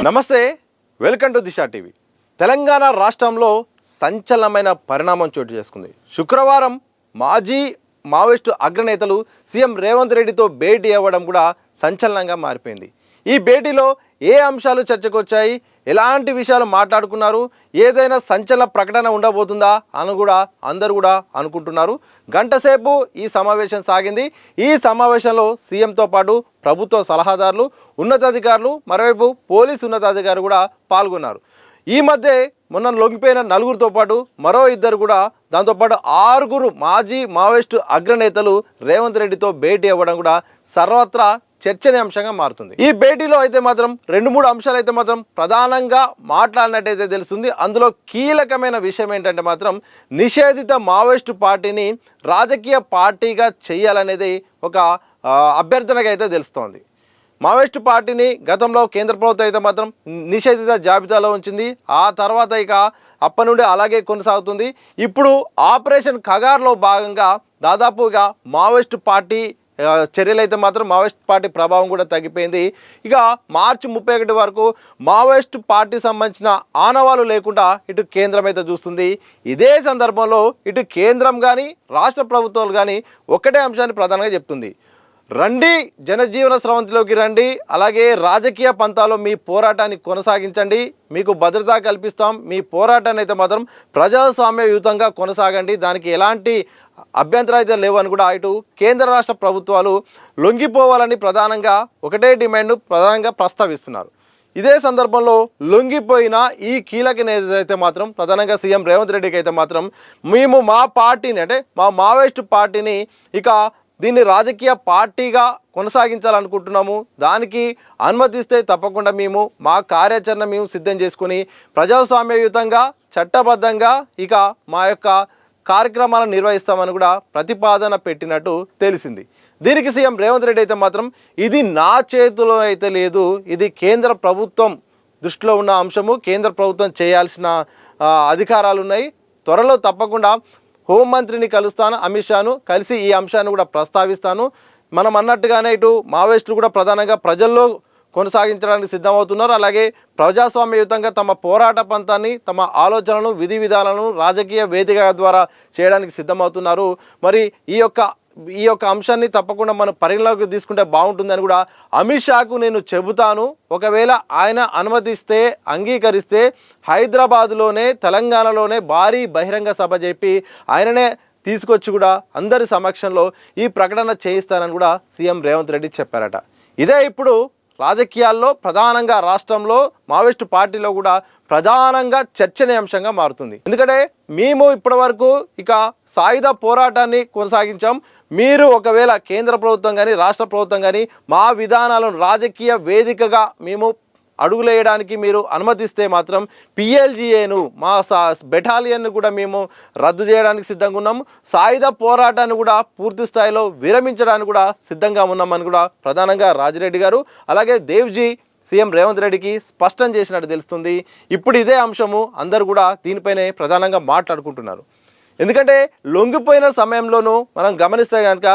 నమస్తే, welcome to Disha TV. Telangana రాష్ట్రంలో సంచలనమైన పరిణామం చోటు చేసుకుంది. శుక్రవారం మాజీ మావోయిస్టు అగ్రనేతలు సీఎం రేవంత్ రెడ్డితో భేటీ అవ్వడం కూడా సంచలనంగా మారిపోయింది. ఈ భేటీలో ఏ అంశాలు చర్చకు వచ్చాయి, ఎలాంటి విషయాలు మాట్లాడుకున్నారు, ఏదైనా సంచలన ప్రకటన ఉండబోతుందా అని కూడా అందరూ కూడా అనుకుంటున్నారు. గంటసేపు ఈ సమావేశం సాగింది. ఈ సమావేశంలో సీఎంతో పాటు ప్రభుత్వ సలహాదారులు, ఉన్నతాధికారులు, మరోవైపు పోలీసు ఉన్నతాధికారులు కూడా పాల్గొన్నారు. ఈ మధ్య మొన్న లొంగిపోయిన నలుగురితో పాటు మరో ఇద్దరు కూడా, దాంతోపాటు 6 మాజీ మావోయిస్టు అగ్రనేతలు రేవంత్ రెడ్డితో భేటీ అవ్వడం కూడా సర్వత్రా చర్చనీయాంశంగా మారుతుంది. ఈ భేటీలో అయితే మాత్రం 2-3 అంశాలు అయితే మాత్రం ప్రధానంగా మాట్లాడినట్టయితే తెలుస్తుంది. అందులో కీలకమైన విషయం ఏంటంటే మాత్రం నిషేధిత మావోయిస్టు పార్టీని రాజకీయ పార్టీగా చేయాలనేది ఒక అభ్యర్థనగా అయితే తెలుస్తోంది. మావోయిస్టు పార్టీని గతంలో కేంద్ర ప్రభుత్వం అయితే మాత్రం నిషేధిత జాబితాలో ఉంచింది. ఆ తర్వాత ఇక అప్పటి నుండి అలాగే కొనసాగుతుంది. ఇప్పుడు ఆపరేషన్ కగార్లో భాగంగా దాదాపుగా మావోయిస్టు పార్టీ చర్యలు అయితే మాత్రం మావోయిస్ట్ పార్టీ ప్రభావం కూడా తగ్గిపోయింది. ఇక మార్చి 31 వరకు మావోయిస్ట్ పార్టీ సంబంధించిన ఆనవాలు లేకుండా ఇటు కేంద్రం అయితే చూస్తుంది. ఇదే సందర్భంలో ఇటు కేంద్రం కానీ రాష్ట్ర ప్రభుత్వాలు కానీ ఒకటే అంశాన్ని ప్రధానంగా చెప్తుంది. రండి, జనజీవన స్రవంతిలోకి రండి, అలాగే రాజకీయ పంతాలో మీ పోరాటాన్ని కొనసాగించండి, మీకు భద్రత కల్పిస్తాం, మీ పోరాటాన్ని అయితే మాత్రం ప్రజాస్వామ్యయుతంగా కొనసాగండి, దానికి ఎలాంటి అభ్యంతరాలు అయితే లేవని కూడా ఇటు కేంద్ర రాష్ట్ర ప్రభుత్వాలు లొంగిపోవాలని ప్రధానంగా ఒకటే డిమాండ్ ప్రధానంగా ప్రస్తావిస్తున్నారు. ఇదే సందర్భంలో లొంగిపోయిన ఈ కీలక నేత అయితే మాత్రం ప్రధానంగా సీఎం రేవంత్ రెడ్డికి అయితే మాత్రం మేము మా పార్టీని అంటే మా మావోయిస్టు పార్టీని ఇక దీన్ని రాజకీయ పార్టీగా కొనసాగించాలనుకుంటున్నాము, దానికి అనుమతిస్తే తప్పకుండా మేము మా కార్యాచరణ మేము సిద్ధం చేసుకుని ప్రజాస్వామ్యయుతంగా చట్టబద్ధంగా ఇక మా యొక్క కార్యక్రమాలను నిర్వహిస్తామని కూడా ప్రతిపాదన పెట్టినట్టు తెలిసింది. దీనికి సీఎం రేవంత్ రెడ్డి అయితే మాత్రం ఇది నా చేతిలో అయితే లేదు, ఇది కేంద్ర ప్రభుత్వం దృష్టిలో ఉన్న అంశము, కేంద్ర ప్రభుత్వం చేయాల్సిన అధికారాలు ఉన్నాయి, త్వరలో తప్పకుండా హోంమంత్రిని కలుస్తాను, అమిత్ షాను కలిసి ఈ అంశాన్ని కూడా ప్రస్తావిస్తాను. మనం అన్నట్టుగానే ఇటు మావోయిస్టులు కూడా ప్రధానంగా ప్రజల్లో కొనసాగించడానికి సిద్ధమవుతున్నారు. అలాగే ప్రజాస్వామ్యయుతంగా తమ పోరాట పంతాన్ని, తమ ఆలోచనలను, విధి విధానాలను రాజకీయ వేదిక ద్వారా చేయడానికి సిద్ధమవుతున్నారు. మరి ఈ యొక్క అంశాన్ని తప్పకుండా మనం పరిగణలోకి తీసుకుంటే బాగుంటుందని కూడా అమిత్ షాకు నేను చెబుతాను. ఒకవేళ ఆయన అనుమతిస్తే, అంగీకరిస్తే హైదరాబాదులోనే, తెలంగాణలోనే భారీ బహిరంగ సభ చెప్పి ఆయననే తీసుకొచ్చి కూడా అందరి సమక్షంలో ఈ ప్రకటన చేయిస్తానని కూడా సీఎం రేవంత్ రెడ్డి చెప్పారట. ఇదే ఇప్పుడు రాజకీయాల్లో ప్రధానంగా రాష్ట్రంలో మావోయిస్టు పార్టీలో కూడా ప్రధానంగా చర్చనీయాంశంగా మారుతుంది. ఎందుకంటే మేము ఇప్పటి వరకు ఇక సాయుధ పోరాటాన్ని కొనసాగించాం, మీరు ఒకవేళ కేంద్ర ప్రభుత్వం కానీ రాష్ట్ర ప్రభుత్వం కానీ మా విధానాలను రాజకీయ వేదికగా మేము అడుగులేయడానికి మీరు అనుమతిస్తే మాత్రం పిఎల్జీఏను మా బెటాలియన్ను కూడా మేము రద్దు చేయడానికి సిద్ధంగా ఉన్నాము, సాయుధ పోరాటాన్ని కూడా పూర్తి స్థాయిలో విరమించడానికి కూడా సిద్ధంగా ఉన్నామని కూడా ప్రధానంగా రాజిరెడ్డి గారు అలాగే దేవ్జీ సీఎం రేవంత్ రెడ్డికి స్పష్టం చేసినట్టు తెలుస్తుంది. ఇప్పుడు ఇదే అంశము అందరూ కూడా దీనిపైనే ప్రధానంగా మాట్లాడుకుంటున్నారు. ఎందుకంటే లొంగిపోయిన సమయంలోనూ మనం గమనిస్తే కనుక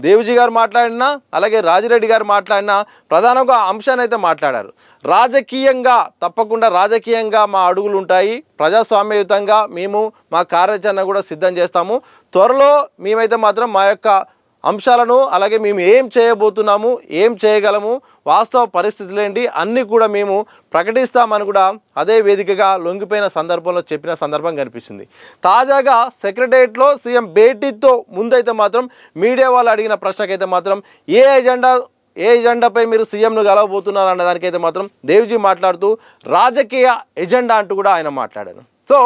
దేవ్జీ గారు మాట్లాడినా అలాగే రాజిరెడ్డి గారు మాట్లాడినా ప్రధానంగా అంశాన్ని అయితే మాట్లాడారు. రాజకీయంగా తప్పకుండా రాజకీయంగా మా అడుగులు ఉంటాయి, ప్రజాస్వామ్యయుతంగా మేము మా కార్యాచరణ కూడా సిద్ధం చేస్తాము, త్వరలో మేమైతే మాత్రం మా యొక్క అంశాలను అలాగే మేము ఏం చేయబోతున్నాము, ఏం చేయగలము, వాస్తవ పరిస్థితులు ఏంటి అన్నీ కూడా మేము ప్రకటిస్తామని కూడా అదే వేదికగా లొంగిపోయిన సందర్భంలో చెప్పిన సందర్భం కనిపిస్తుంది. తాజాగా సెక్రటరియట్లో సీఎం భేటీతో ముందైతే మాత్రం మీడియా వాళ్ళు అడిగిన ప్రశ్నకైతే మాత్రం ఏ ఎజెండాపై మీరు సీఎంను గెలవబోతున్నారు అన్న దానికైతే మాత్రం దేవ్జీ మాట్లాడుతూ రాజకీయ ఎజెండా అంటూ కూడా ఆయన మాట్లాడారు. సో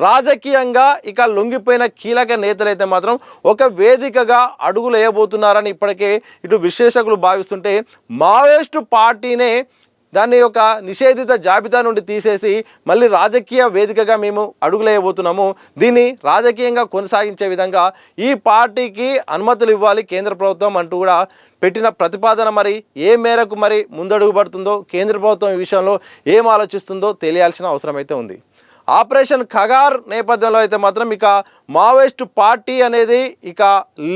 రాజకీయంగా ఇక లొంగిపోయిన కీలక నేతలైతే మాత్రం ఒక వేదికగా అడుగులు వేయబోతున్నారని ఇప్పటికే ఇటు విశ్లేషకులు భావిస్తుంటే మావోయిస్టు పార్టీనే దాన్ని ఒక నిషేధిత జాబితా నుండి తీసేసి మళ్ళీ రాజకీయ వేదికగా మేము అడుగులేయబోతున్నాము, దీన్ని రాజకీయంగా కొనసాగించే విధంగా ఈ పార్టీకి అనుమతులు ఇవ్వాలి కేంద్ర ప్రభుత్వం అంటూ కూడా పెట్టిన ప్రతిపాదన మరి ఏ మేరకు మరి ముందడుగు పడుతుందో, కేంద్ర ప్రభుత్వం ఈ విషయంలో ఏం ఆలోచిస్తుందో తెలియాల్సిన అవసరం అయితే ఉంది. ఆపరేషన్ ఖగార్ నేపథ్యంలో అయితే మాత్రం ఇక మావోయిస్టు పార్టీ అనేది ఇక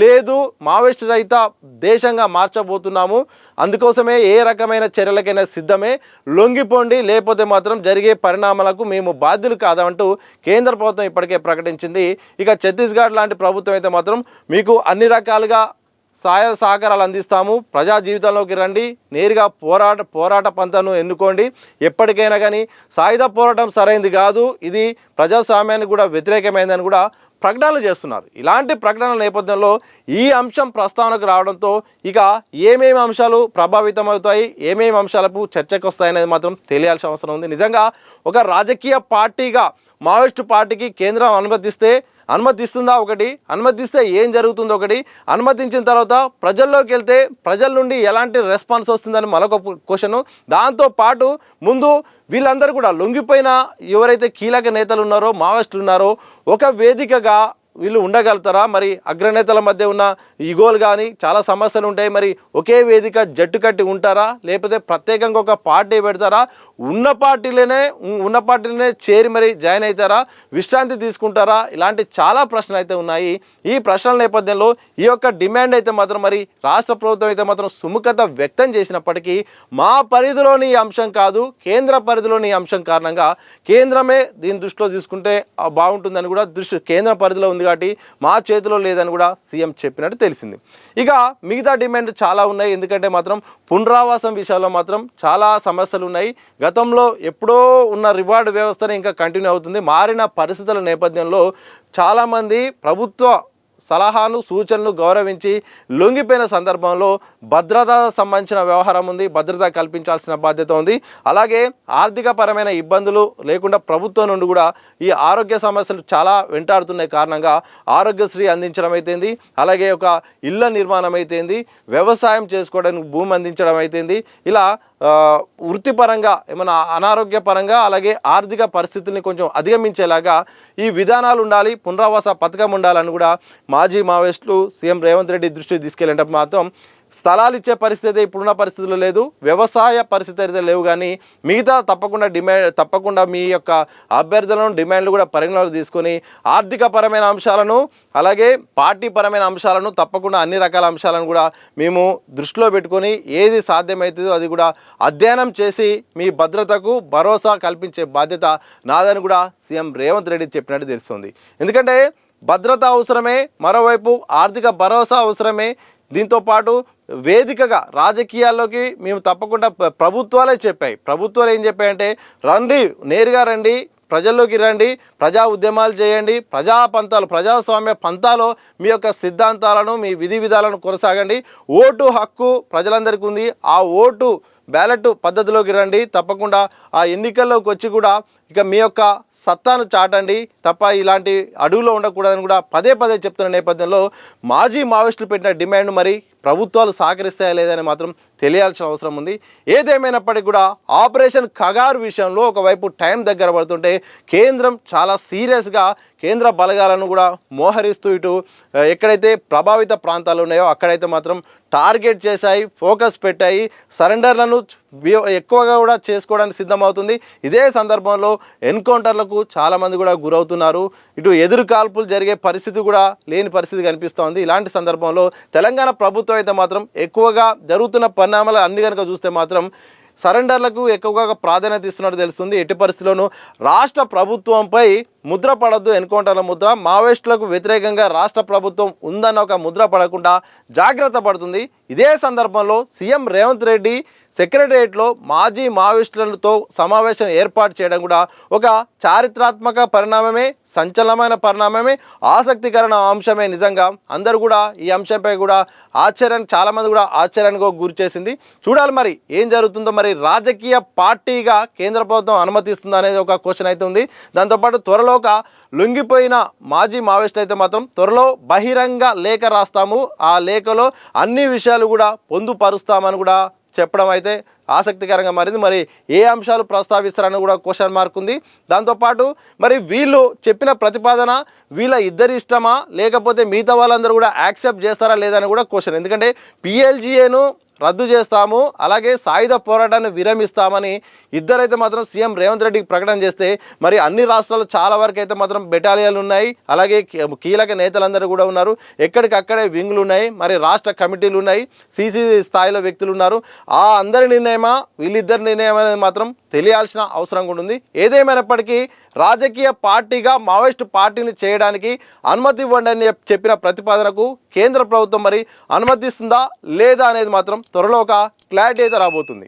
లేదు, మావోయిస్టు రహిత దేశంగా మార్చబోతున్నాము, అందుకోసమే ఏ రకమైన చర్యలకైనా సిద్ధమే, లొంగిపోండి లేకపోతే మాత్రం జరిగే పరిణామాలకు మేము బాధ్యులు కాదంటూ కేంద్ర ప్రభుత్వం ఇప్పటికే ప్రకటించింది. ఇక ఛత్తీస్గఢ్ లాంటి ప్రభుత్వం అయితే మాత్రం మీకు అన్ని రకాలుగా సహాయ సహకారాలు అందిస్తాము, ప్రజా జీవితంలోకి రండి, నేరుగా పోరాట పంతను ఎన్నుకోండి, ఎప్పటికైనా కానీ సాయుధ పోరాటం సరైనది కాదు, ఇది ప్రజాస్వామ్యానికి కూడా వ్యతిరేకమైందని కూడా ప్రకటనలు చేస్తున్నారు. ఇలాంటి ప్రకటనల నేపథ్యంలో ఈ అంశం ప్రస్తావనకు రావడంతో ఇక ఏమేమి అంశాలు ప్రభావితం అవుతాయి, ఏమేమి అంశాలకు చర్చకు వస్తాయనేది మాత్రం తెలియాల్సిన అవసరం ఉంది. నిజంగా ఒక రాజకీయ పార్టీగా మావోయిస్టు పార్టీకి కేంద్రం అనుమతిస్తుందా ఒకటి, అనుమతిస్తే ఏం జరుగుతుందో ఒకటి, అనుమతించిన తర్వాత ప్రజల్లోకి వెళ్తే ప్రజల నుండి ఎలాంటి రెస్పాన్స్ వస్తుందని మరొక క్వశ్చను. దాంతోపాటు ముందు వీళ్ళందరూ కూడా లొంగిపోయిన ఎవరైతే కీలక నేతలు ఉన్నారో మావోయిస్టులు ఉన్నారో ఒక వేదికగా వీళ్ళు ఉండగలుగుతారా, మరి అగ్రనేతల మధ్య ఉన్న ఈగోలు కానీ చాలా సమస్యలు ఉంటాయి, మరి ఒకే వేదిక జట్టు కట్టి ఉంటారా, లేకపోతే ప్రత్యేకంగా ఒక పార్టీ పెడతారా, ఉన్న పార్టీలోనే చేరి మరి జాయిన్ అవుతారా, విశ్రాంతి తీసుకుంటారా, ఇలాంటి చాలా ప్రశ్నలు అయితే ఉన్నాయి. ఈ ప్రశ్నల నేపథ్యంలో ఈ యొక్క డిమాండ్ అయితే మాత్రం మరి రాష్ట్ర ప్రభుత్వం అయితే మాత్రం సుముఖత వ్యక్తం చేసినప్పటికీ మా పరిధిలోని ఈ అంశం కాదు, కేంద్ర పరిధిలోని ఈ అంశం కారణంగా కేంద్రమే దీని దృష్టిలో తీసుకుంటే బాగుంటుందని కూడా కేంద్ర పరిధిలో ఉంది కాబట్టి మా చేతిలో లేదని కూడా సీఎం చెప్పినట్టు తెలిసింది. ఇక మిగతా డిమాండ్ చాలా ఉన్నాయి, ఎందుకంటే మాత్రం పునరావాసం విషయంలో మాత్రం చాలా సమస్యలు ఉన్నాయి. గతంలో ఎప్పుడో ఉన్న రివార్డు వ్యవస్థనే ఇంకా కంటిన్యూ అవుతుంది. మారిన పరిస్థితుల నేపథ్యంలో చాలామంది ప్రభుత్వ సలహాను సూచనలు గౌరవించి లొంగిపోయిన సందర్భంలో భద్రత సంబంధించిన వ్యవహారం ఉంది, భద్రత కల్పించాల్సిన బాధ్యత ఉంది. అలాగే ఆర్థిక పరమైన ఇబ్బందులు లేకుండా ప్రభుత్వం నుండి కూడా ఈ ఆరోగ్య సమస్యలు చాలా వెంటాడుతున్నాయి కారణంగా ఆరోగ్యశ్రీ అందించడం అయితేంది, అలాగే ఒక ఇళ్ల నిర్మాణం అయితేంది, వ్యవసాయం చేసుకోవడానికి భూమి అందించడం అయితేంది, ఇలా వృత్తిపరంగా ఏమైనా అనారోగ్యపరంగా అలాగే ఆర్థిక పరిస్థితుల్ని కొంచెం అధిగమించేలాగా ఈ విధానాలు ఉండాలి, పునరావాస పథకం ఉండాలని కూడా మాజీ మావోయిస్టులు సీఎం రేవంత్ రెడ్డి దృష్టికి తీసుకెళ్ళేటప్పుడు మాత్రం స్థలాలు ఇచ్చే పరిస్థితి ఇప్పుడున్న పరిస్థితుల్లో లేదు, వ్యవసాయ పరిస్థితి అయితే లేవు, కానీ మిగతా తప్పకుండా మీ యొక్క అభ్యర్థులను డిమాండ్లు కూడా పరిగణలోకి తీసుకొని ఆర్థిక పరమైన అంశాలను అలాగే పార్టీ పరమైన అంశాలను తప్పకుండా అన్ని రకాల అంశాలను కూడా మేము దృష్టిలో పెట్టుకొని ఏది సాధ్యమవుతుందో అది కూడా అధ్యయనం చేసి మీ భద్రతకు భరోసా కల్పించే బాధ్యత నాదని కూడా సీఎం రేవంత్ రెడ్డి చెప్పినట్టు తెలుస్తుంది. ఎందుకంటే భద్రత అవసరమే, మరోవైపు ఆర్థిక భరోసా అవసరమే, దీంతోపాటు వేదికగా రాజకీయాల్లోకి మేము తప్పకుండా ప్రభుత్వాలే చెప్పాయి. ప్రభుత్వాలు ఏం చెప్పాయంటే రండి, నేరుగా రండి, ప్రజల్లోకి రండి, ప్రజా ఉద్యమాలు చేయండి, ప్రజాస్వామ్య పంతాలో మీ యొక్క సిద్ధాంతాలను మీ విధి విధాలను కొనసాగండి, ఓటు హక్కు ప్రజలందరికీ ఉంది, ఆ ఓటు బ్యాలెట్ పద్ధతిలోకి రండి, తప్పకుండా ఆ ఎన్నికల్లోకి వచ్చి కూడా ఇక మీ యొక్క సత్తాను చాటండి తప్ప ఇలాంటి అడుగులో ఉండకూడదని కూడా పదే చెప్తున్న నేపథ్యంలో మాజీ మావోయిస్టులు పెట్టిన డిమాండ్ మరి ప్రభుత్వాలు సహకరిస్తాయా లేదని మాత్రం తెలియాల్సిన అవసరం ఉంది. ఏదేమైనప్పటికీ కూడా ఆపరేషన్ ఖగార్ విషయంలో ఒకవైపు టైం దగ్గర పడుతుంటే కేంద్రం చాలా సీరియస్గా కేంద్ర బలగాలను కూడా మోహరిస్తూ ఇటు ఎక్కడైతే ప్రభావిత ప్రాంతాలు ఉన్నాయో అక్కడైతే మాత్రం టార్గెట్ చేశాయి, ఫోకస్ పెట్టాయి, సరెండర్లను ఎక్కువగా కూడా చేసుకోవడానికి సిద్ధమవుతుంది. ఇదే సందర్భంలో ఎన్కౌంటర్లకు చాలామంది కూడా గురవుతున్నారు, ఇటు ఎదురు కాల్పులు జరిగే పరిస్థితి కూడా లేని పరిస్థితి కనిపిస్తోంది. ఇలాంటి సందర్భంలో తెలంగాణ ప్రభుత్వం అయితే మాత్రం ఎక్కువగా జరుగుతున్న పరిణామాలు అన్ని కనుక చూస్తే మాత్రం సరెండర్లకు ఎక్కువగా ప్రాధాన్యత ఇస్తున్నట్టు తెలుస్తుంది. ఎట్టి పరిస్థితుల్లోనూ రాష్ట్ర ప్రభుత్వంపై ముద్ర పడద్దు, ఎన్కౌంటర్ల ముద్ర, మావోయిస్టులకు వ్యతిరేకంగా రాష్ట్ర ప్రభుత్వం ఉందన్న ఒక ముద్ర పడకుండా జాగ్రత్త పడుతుంది. ఇదే సందర్భంలో సీఎం రేవంత్ రెడ్డి సెక్రటరియట్లో మాజీ మావోయిస్టులతో సమావేశం ఏర్పాటు చేయడం కూడా ఒక చారిత్రాత్మక పరిణామమే, సంచలనమైన పరిణామమే, ఆసక్తికరమైన అంశమే. నిజంగా అందరూ కూడా ఈ అంశంపై కూడా చాలామంది కూడా ఆశ్చర్యానికి గురి చేసింది. చూడాలి మరి ఏం జరుగుతుందో. మరి రాజకీయ పార్టీగా కేంద్ర ప్రభుత్వం అనుమతిస్తుందా అనేది ఒక క్వశ్చన్ అయితే ఉంది. దాంతోపాటు త్వరలో లొంగిపోయిన మాజీ మావోయిస్టులు అయితే మాత్రం త్వరలో బహిరంగ లేఖ రాస్తాము, ఆ లేఖలో అన్ని విషయాలు కూడా పొందుపరుస్తామని కూడా చెప్పడం అయితే ఆసక్తికరంగా మారింది. మరి ఏ అంశాలు ప్రస్తావిస్తారని కూడా క్వశ్చన్ మార్క్ ఉంది. దాంతోపాటు మరి వీళ్ళు చెప్పిన ప్రతిపాదన వీళ్ళ ఇద్దరి ఇష్టమా లేకపోతే మిగతా వాళ్ళందరూ కూడా యాక్సెప్ట్ చేస్తారా లేదని కూడా క్వశ్చన్. ఎందుకంటే పిఎల్జీఏను రద్దు చేస్తాము, అలాగే సాయుధ పోరాటాన్ని విరమిస్తామని ఇద్దరైతే మాత్రం సీఎం రేవంత్ రెడ్డికి ప్రకటన చేస్తే మరి అన్ని రాష్ట్రాలు చాలా వరకు అయితే మాత్రం బెటాలియన్లు ఉన్నాయి, అలాగే కీలక నేతలందరూ కూడా ఉన్నారు, ఎక్కడికక్కడే వింగ్లు ఉన్నాయి, మరి రాష్ట్ర కమిటీలు ఉన్నాయి, సీసీ స్థాయిలో వ్యక్తులు ఉన్నారు. ఆ అందరి నిర్ణయమా వీళ్ళిద్దరి నిర్ణయం అనేది మాత్రం తెలియాల్సిన అవసరం కూడా ఉంది. ఏదేమైనప్పటికీ రాజకీయ పార్టీగా మావోయిస్టు పార్టీని చేయడానికి అనుమతి ఇవ్వండి అని చెప్పిన ప్రతిపాదనకు కేంద్ర ప్రభుత్వం మరి అనుమతిస్తుందా లేదా అనేది మాత్రం త్వరలో ఒక క్లారిటీ అయితే రాబోతుంది.